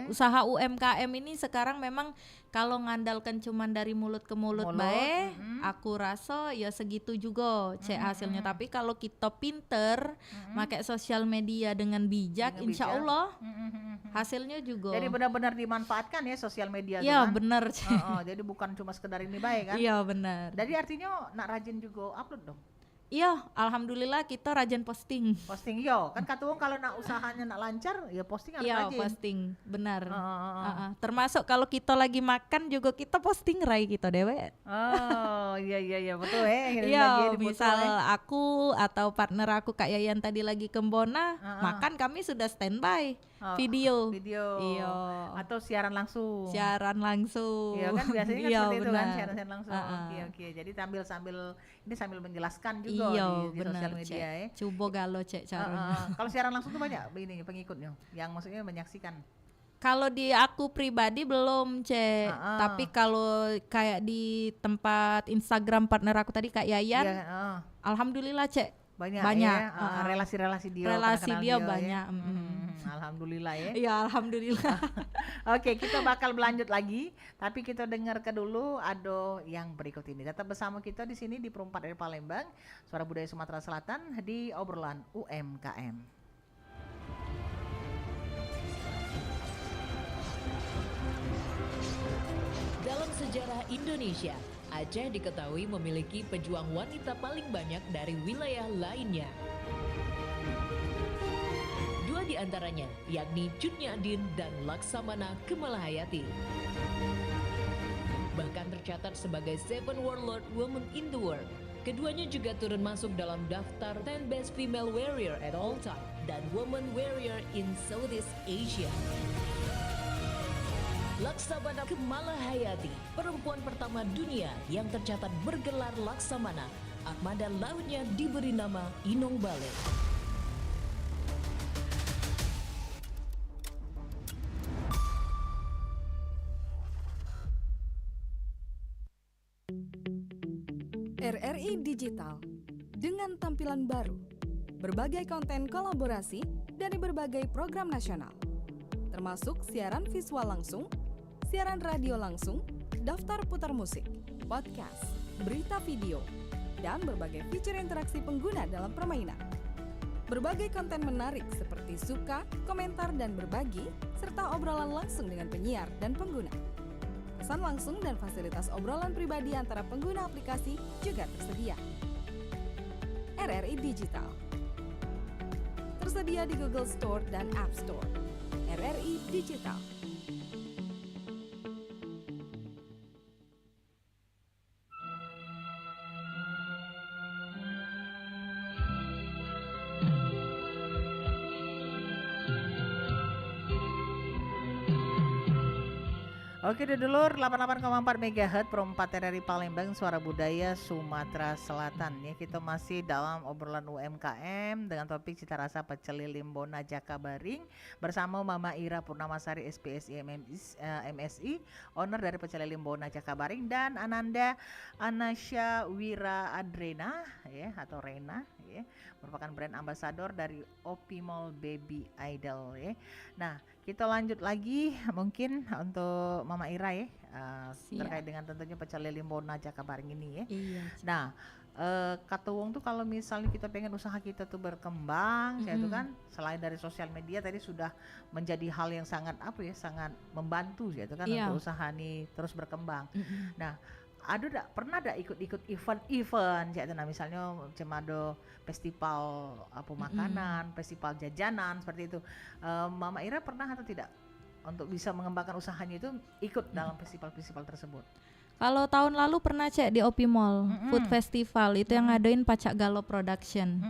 usaha UMKM ini sekarang memang kalau ngandalkan cuman dari mulut ke mulut baik, aku rasa ya segitu juga hasilnya. Tapi kalau kita pinter pakai sosial media dengan bijak, insya Allah hasilnya juga. Jadi benar-benar dimanfaatkan ya sosial media. Iya benar. Jadi bukan cuma sekedar ini baik kan? Iya benar. Jadi artinya nak rajin juga upload dong. Iya, alhamdulillah kita rajin posting. Posting yo, kan kata wong kalau nak usahanya nak lancar, ya posting harus rajin. Iya, posting, benar. Termasuk kalau kita lagi makan juga kita posting rai kita dewe. Oh, iya betul Iya, misal aku atau partner aku Kak Yayan tadi lagi ke Bona, makan kami sudah standby video. Iya. Atau siaran langsung. Siaran langsung. Iya kan biasanya kan seperti itu kan siaran langsung. Oke. Jadi sambil menjelaskan juga di sosial media ya. Coba galo Cek caranya. Kalau siaran langsung tuh banyak ini pengikutnya yang maksudnya menyaksikan. Kalau di aku pribadi belum Cek, tapi kalau kayak di tempat Instagram partner aku tadi Kak Yayan, alhamdulillah Cek banyak. Ya. Relasi dia banyak. Ya. Alhamdulillah ya. Iya alhamdulillah. Oke, kita bakal berlanjut lagi, tapi kita dengarkan dulu ada yang berikut ini. Tetap bersama kita di sini di Perempat dari Palembang, Suara Budaya Sumatera Selatan di obrolan UMKM. Dalam sejarah Indonesia, Aceh diketahui memiliki pejuang wanita paling banyak dari wilayah lainnya. Dua di antaranya, yakni Cut Nyadin dan Laksamana Kemalahayati. Bahkan tercatat sebagai 7 Warlord Women in the World. Keduanya juga turun masuk dalam daftar 10 Best Female Warrior at all time dan Women Warrior in Southeast Asia. Laksamana Kemalahayati, perempuan pertama dunia yang tercatat bergelar Laksamana. Armada lautnya diberi nama Inong Bale. RRI Digital dengan tampilan baru, berbagai konten kolaborasi dari berbagai program nasional, termasuk siaran visual langsung, siaran radio langsung, daftar putar musik, podcast, berita video, dan berbagai fitur interaksi pengguna dalam permainan. Berbagai konten menarik seperti suka, komentar, dan berbagi, serta obrolan langsung dengan penyiar dan pengguna. Pesan langsung dan fasilitas obrolan pribadi antara pengguna aplikasi juga tersedia. RRI Digital tersedia di Google Store dan App Store. RRI Digital. Oke dulur, 88,4 MHz Perempat RRI Palembang, Suara Budaya Sumatera Selatan ya. Kita masih dalam obrolan UMKM dengan topik cita rasa pecel lele Bona Jakabaring bersama Mama Ira Purnamasari SPSI MSI, owner dari pecel lele Bona Jakabaring, dan Ananda Anasya Wira Adrena ya, atau Rena ya, merupakan brand ambassador dari Optimal Baby Idol ya. Nah, kita lanjut lagi mungkin untuk Mama Ira ya, terkait dengan tentunya pecel lele Bona Jakabaring ini ya. Iya. Nah, kata wong tuh kalau misalnya kita pengen usaha kita tuh berkembang, ya itu kan selain dari sosial media tadi sudah menjadi hal yang sangat sangat membantu ya itu kan untuk usaha nih terus berkembang. Nah, pernah ikut-ikut event ya itu misalnya cemado festival makanan, festival jajanan seperti itu. Mama Ira pernah atau tidak untuk bisa mengembangkan usahanya itu ikut dalam festival-festival tersebut? Kalau tahun lalu pernah di OP Mall Food Festival itu yang ngadain Pacak Galo Production.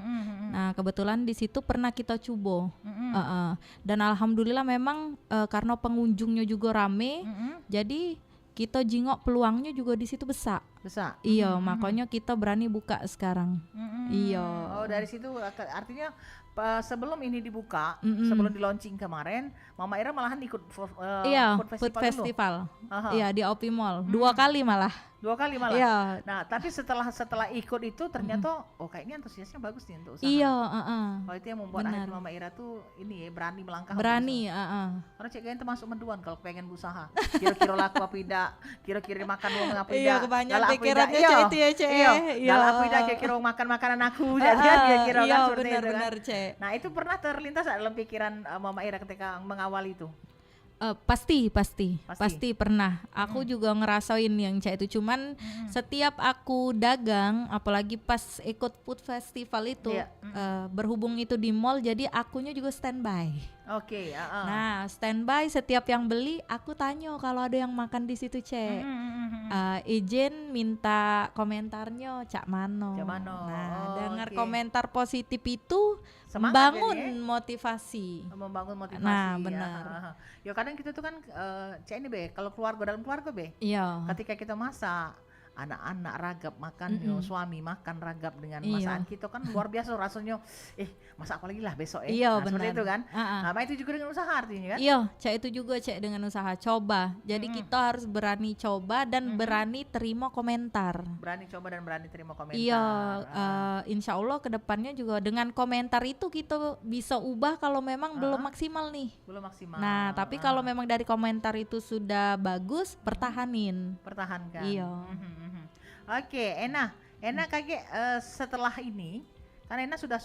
Nah kebetulan di situ pernah kita coba dan alhamdulillah memang karena pengunjungnya juga rame, jadi kita jingok peluangnya juga di situ besar. Iya, makanya kita berani buka sekarang. Iya. Oh dari situ artinya sebelum ini dibuka, sebelum di launching kemarin, Mama Ira malahan ikut food festival. Iya di OP Mall 2 kali malah. Iya. Nah tapi setelah ikut itu ternyata kayaknya antusiasnya bagus nih untuk usaha. Iya. Oh itu yang membuat akhirnya Mama Ira tuh ini berani melangkah. Berani. Karena cek kayaknya termasuk menduan kalau pengen usaha. Kira-kira laku apa tidak? Kira-kira makan uang apa tidak? Iya kebanyakan pikirannya cek itu ya cek. Iya. Dalam apa tidak kira-kira makan makanan aku jadi kira-kira kan seperti itu kan. Cek. Nah itu pernah terlintas dalam pikiran Mama Ira ketika mengawal itu? Pasti pernah. Aku juga ngerasain yang cek itu. Cuman setiap aku dagang, apalagi pas ikut food festival itu, berhubung itu di mall, jadi akunya juga standby. Oke. Nah standby setiap yang beli, aku tanya kalau ada yang makan di situ cek. Izin minta komentarnya cak mano. Nah dengar komentar positif itu membangun motivasi. Nah benar. Ya kadang kita tuh kan cek ini kalau dalam keluarga iya. Ketika kita masak anak-anak ragap makan, suami makan ragap dengan masakan kita kan luar biasa rasanya. Masak apa lagi lah besok Iya, seperti itu kan. Nah itu juga dengan usaha artinya kan. Iya, cek itu juga dengan usaha coba. Jadi kita harus berani coba dan berani terima komentar. Iya, insya Allah kedepannya juga dengan komentar itu kita bisa ubah kalau memang belum maksimal nih. Nah tapi kalau memang dari komentar itu sudah bagus, pertahankan. Iya. Oke, Ena kakek setelah ini kan Ena sudah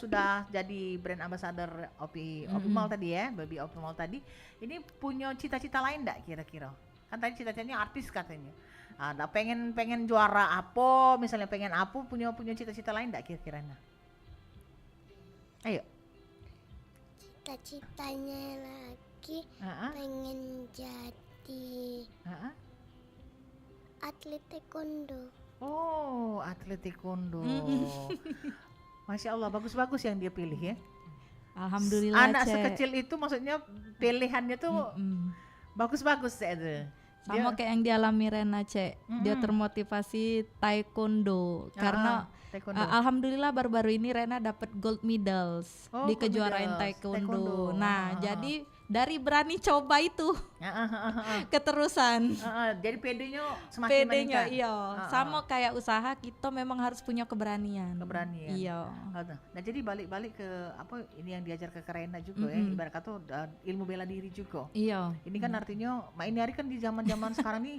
jadi brand ambassador OP Mall tadi ya, Baby OP Mall tadi. Ini punya cita-cita lain enggak kira-kira? Kan tadi cita-citanya artis katanya. Ada pengen juara apa, misalnya pengen apa, punya cita-cita lain enggak kira-kira Ena? Ayo. Cita-citanya lagi pengen jadi atlet taekwondo. Oh, atlet taekwondo. Masya Allah, bagus-bagus yang dia pilih ya. Alhamdulillah. Anak sekecil itu maksudnya pilihannya tuh bagus-bagus itu. Sama kayak yang dialami Rena cek. Dia termotivasi taekwondo karena alhamdulillah baru-baru ini Rena dapat gold medals di kejuaraan taekwondo. Nah, jadi dari berani coba itu keterusan. Jadi PD-nya semakin meningkat. Iya. Sama kayak usaha kita memang harus punya keberanian. Iya. Nah jadi balik ke apa ini yang diajar ke Rena juga ya, ibarat kata ilmu bela diri juga. Iya. Ini kan artinya ini hari kan di zaman sekarang nih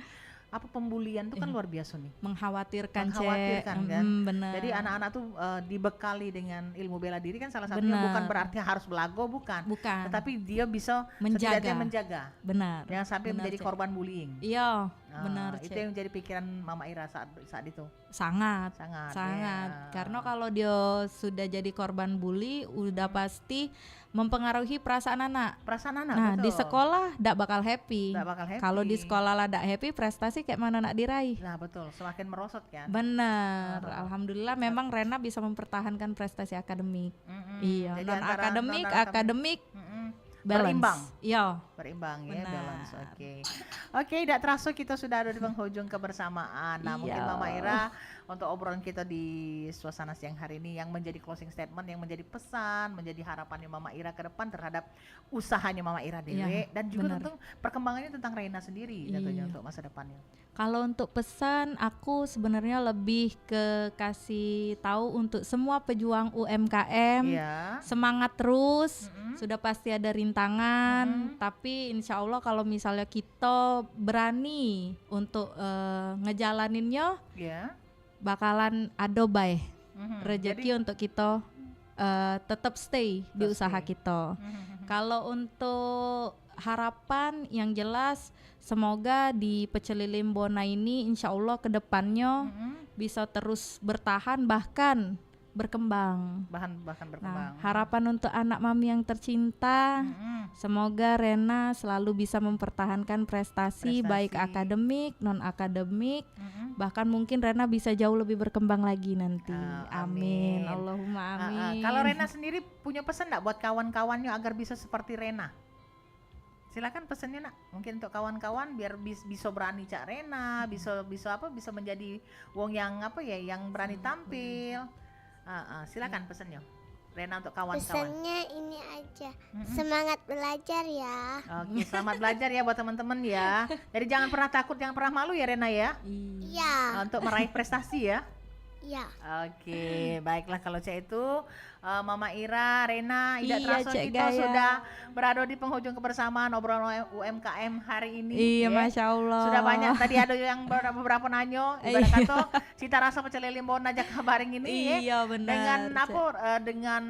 apa pembulian tuh kan luar biasa nih, mengkhawatirkan kan. Benar. Jadi anak-anak tuh dibekali dengan ilmu bela diri kan salah satunya bukan berarti harus belago, bukan, tetapi dia bisa menjaga. Benar. Jangan sampai menjadi korban bullying. Iya. Benar. Itu yang jadi pikiran Mama Ira saat itu. Sangat. Karena kalau dia sudah jadi korban bully, udah pasti mempengaruhi perasaan anak. Nah, betul. Di sekolah ndak bakal happy. Kalau di sekolah lah ndak happy, prestasi kayak mana nak diraih? Nah, betul. Semakin merosot kan. Benar. Alhamdulillah memang Rena bisa mempertahankan prestasi akademik. Iya, non akademik balance. Berimbang ya, balance. Oke, tidak terasa kita sudah ada di penghujung kebersamaan. Nah, mungkin Mama Ira untuk obrolan kita di suasana siang hari ini yang menjadi closing statement, yang menjadi pesan, menjadi harapannya Mama Ira ke depan terhadap usahanya Mama Ira dewe dan juga tentang perkembangannya tentang Rena sendiri tentunya untuk masa depannya. Kalau untuk pesan, aku sebenarnya lebih ke kasih tahu untuk semua pejuang UMKM, semangat terus, sudah pasti ada rintangan, tapi insya Allah kalau misalnya kita berani untuk ngejalaninnya, bakalan adobai rezeki untuk kita tetap stay di usaha kita. Kalau untuk harapan yang jelas, semoga di Pecel Lele Bona ini insya Allah kedepannya bisa terus bertahan bahkan berkembang. Bahkan berkembang. Nah, harapan untuk anak mami yang tercinta, semoga Rena selalu bisa mempertahankan prestasi baik akademik, non akademik, bahkan mungkin Rena bisa jauh lebih berkembang lagi nanti. Amin. Allahumma amin. Kalau Rena sendiri punya pesan enggak buat kawan-kawannya agar bisa seperti Rena? Silakan pesannya nak, mungkin untuk kawan-kawan biar bisa berani cak Rena, bisa menjadi wong yang yang berani tampil. Silakan pesannya Rena untuk kawan-kawan. Pesannya ini aja, semangat belajar ya. Oke, selamat belajar ya buat teman-teman ya. Jadi jangan pernah takut, jangan pernah malu ya Rena ya. Iya. Untuk meraih prestasi ya. Iya. Oke, baiklah kalau cek itu Mama Ira, Rena, Ida Iya, Traso Cek kita Gaya. sudah berada di penghujung kebersamaan obrolan UMKM hari ini. Iya, ya. Masya Allah. Sudah banyak tadi ada yang beberapa nanyo ibarat kata cita rasa Pecel Lele Bona aja kabaring ini Iya, benar. dengan dengan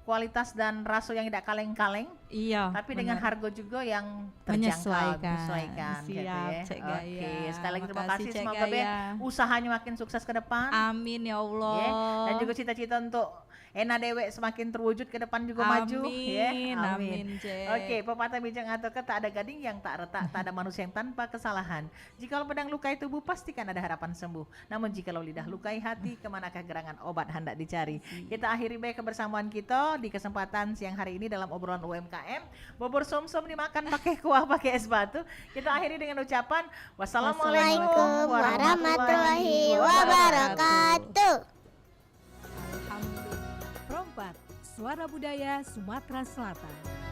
kualitas dan rasa yang tidak kaleng-kaleng. Iya. Tapi dengan harga juga yang menyesuaikan gitu Siap, ya. Cek Gaya. Oke, sekali lagi terima Makasih, kasih, Cek semoga Gaya. usahanya makin sukses ke depan. Amin ya Allah. Ya, dan juga cita-cita untuk Ena Dewe semakin terwujud ke depan juga maju ya. Amin, Cek. Oke, pepatah bijak atau tak ada gading yang tak retak, tak ada manusia yang tanpa kesalahan. Jikalau pedang lukai tubuh pastikan ada harapan sembuh. Namun jikalau lidah lukai hati, kemanakah gerangan obat hendak dicari. Kita akhiri baik kebersamaan kita di kesempatan siang hari ini dalam obrolan UMKM. Bubur somsom dimakan pakai kuah pakai es batu. Kita akhiri dengan ucapan wassalamualaikum warahmatullahi wabarakatuh. Perompak Suara Budaya Sumatera Selatan.